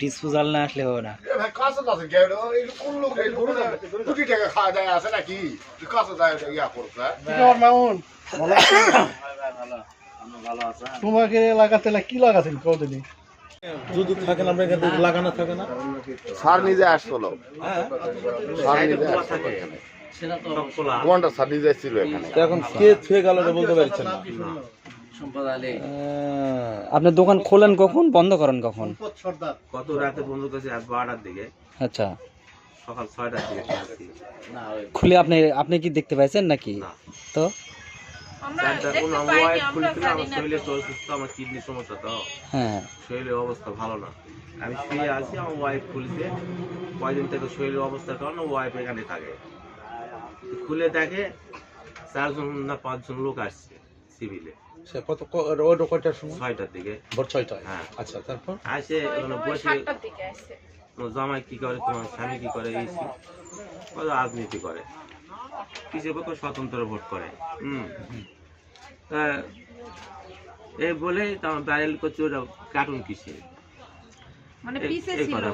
Disposal না আসলে হবে না। তোমাকে লাগাতে কি লাগাছেন কতদিন যদি থাকেন আমরা এখানে লাগানো থাকে না সার নিজে আসলো সার নিজে কোনটা সার নিজে ছিল এখানে এখন কে ছুঁয়ে গেল বলতে পারছেন না। আপনার দোকান খোলেন কখন, বন্ধ করেন কখন? কত রাতে বন্ধ করেছে 12টার দিকে, আচ্ছা, সকাল 6টার দিকে খুলে আপনি কি দেখতে পাইছেন নাকি? তো আমার কিডনির সমস্যা, তো হ্যাঁ, শরীরের অবস্থা ভালো না। আমি শুয়ে আছি, আমার ওয়াইফ খুলছে। কয়দিন থেকে শরীরের অবস্থার কারণে ওয়াইফ এখানে থাকে। খুলে দেখে 4 জন না 5 জন লোক আসছে সিভিলে। সে কত ওটা কয়টার সময়? 6টার দিকে। ভোর 6টায়? হ্যাঁ। আচ্ছা, তারপর আসে ওখানে বসে, জামাই কি করে, তোমার স্বামী কি করে, এই রাজনীতি করে, কিছু পক্ষে স্বতন্ত্র ভোট করে। এই বলে তোমার বাইরেল করছে ওটা কার্টুন কিসে, মানে পিছে ছিল,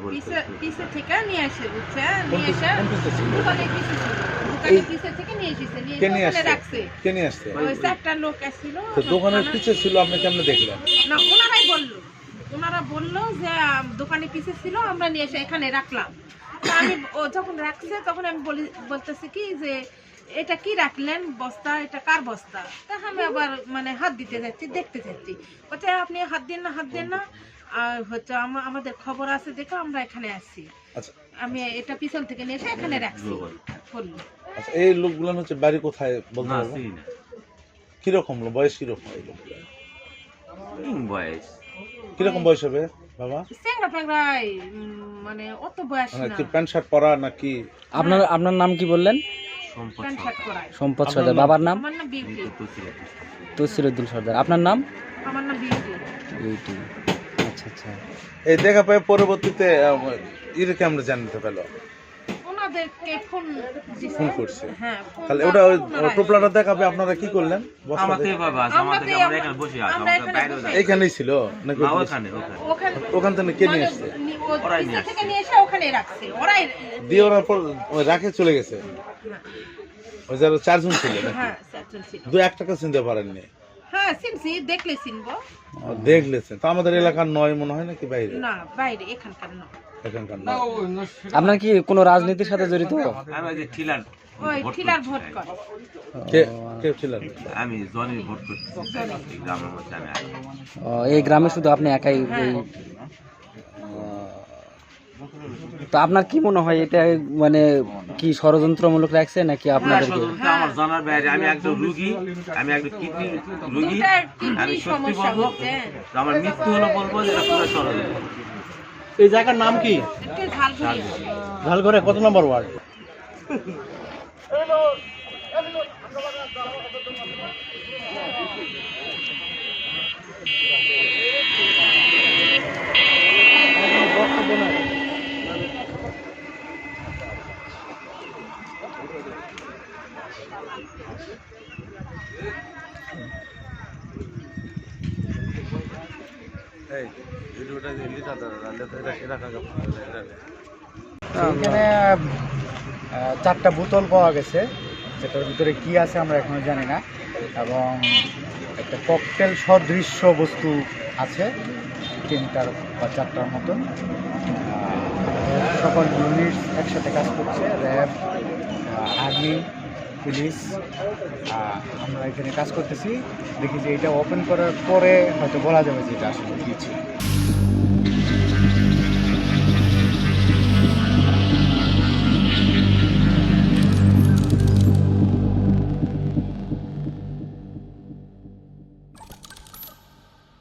পিছে থেকে নিয়ে আসে, বুঝছে, নিয়ে এসে দোকানে পিছে ছিল, দোকানে পিছে থেকে নিয়ে এসেছে, নিয়ে দোকানে রাখছে। কে নিয়ে আসছে? ওই চারটা লোক আসছিল, তো দোকানের পিছে ছিল, আপনি কেমনে দেখলেন? না, ওনারা বললো যে দোকানে পিছে ছিল, আমরা নিয়ে এসে এখানে রাখলাম। তো আমি যখন রাখছে তখন আমি বলতেছি কি যে এটা কি রাখলেন বস্তা, এটা কার বস্তা? তা আমি আবার মানে হাত দিতে যাচ্ছি, দেখতে যাচ্ছি, বলছে আপনি হাত দেন না, আর হচ্ছে আমাদের খবর আছে দেখো আমরা এখানে আসছি। আচ্ছা, আমি এটা পিছন থেকে নিয়ে এসে এখানে রাখছি। আচ্ছা, এই লোকগুলো হচ্ছে বাড়ি কোথায় বলতে পারবেন? কিরকম বয়স, কিরকম এই লোকগুলো বয়স, কিরকম বয়স হবে বাবা? মানে অত বয়স না। কি প্যান্ট শার্ট পরা নাকি? আপনার নাম কি বললেন? সম্পদ সর্দার। বাবার নাম? আমার নাম বিউটি। তসিরউদ্দিন সর্দার। আপনার নাম? আমার নাম বিউটি। বিউটি। আচ্ছা আচ্ছা। এই দেখা পায় পরবর্তীতে এরকে আমরা জানতে পেল, ওনাদেরকে ফোন করছে। হ্যাঁ, তাহলে ওটা ওই টোপলাটা দেখাবে, আপনারা কি করলেন? এইখানেই ছিল নাকি ওখান থেকে কে নিয়ে আসছে? দিয়ে ওরা রাখে চলে গেছে। ওই যারা 4 জন ছিল নাকি? 2-1 টাকা চিনতে পারেননি? হ্যাঁ, চিনছি, দেখলে চিনবো। দেখলেছেন তো? আমাদের এলাকার নয় মনে হয় নাকি বাইরে? না, বাইরে, এখানকার না। এখানকার না। আপনার কি কোনো রাজনীতির সাথে জড়িত? ওই ঠিলার ভোট করে। কে ছিলেন? আমি জনের ভোট করতেছি গ্রামের মধ্যে। এই গ্রামে শুধু আপনি একাই? তো আপনার কি মনে হয় এটা মানে কি ষড়যন্ত্রমূলক রাখছে নাকি আপনাদেরকে? আমার জানার বাইরে। আমি একজন রুগী, আমি একজন কিডনি রুগী। আমি সত্যি বলবো, আমার মৃত্যু হলো বলবো যে এটা পুরো ষড়যন্ত্র। এই জায়গার নাম কি? ঝালঘরে কত নম্বর ওয়ার্ড? এখানে 4টা বোতল পাওয়া গেছে, যেটার ভিতরে কি আছে আমরা এখনো জানি না, এবং একটা ককটেল সদৃশ্য বস্তু আছে 3টার বা 4টার মতন। সকল ইউনিটস একসাথে কাজ করছে, র্যাব, আর্মি, পুলিশ। আমরা এখানে কাজ করতেছি, দেখি যে এটা ওপেন করার পরে হয়তো বলা যাবে যে এটা আসলে কী ছিল।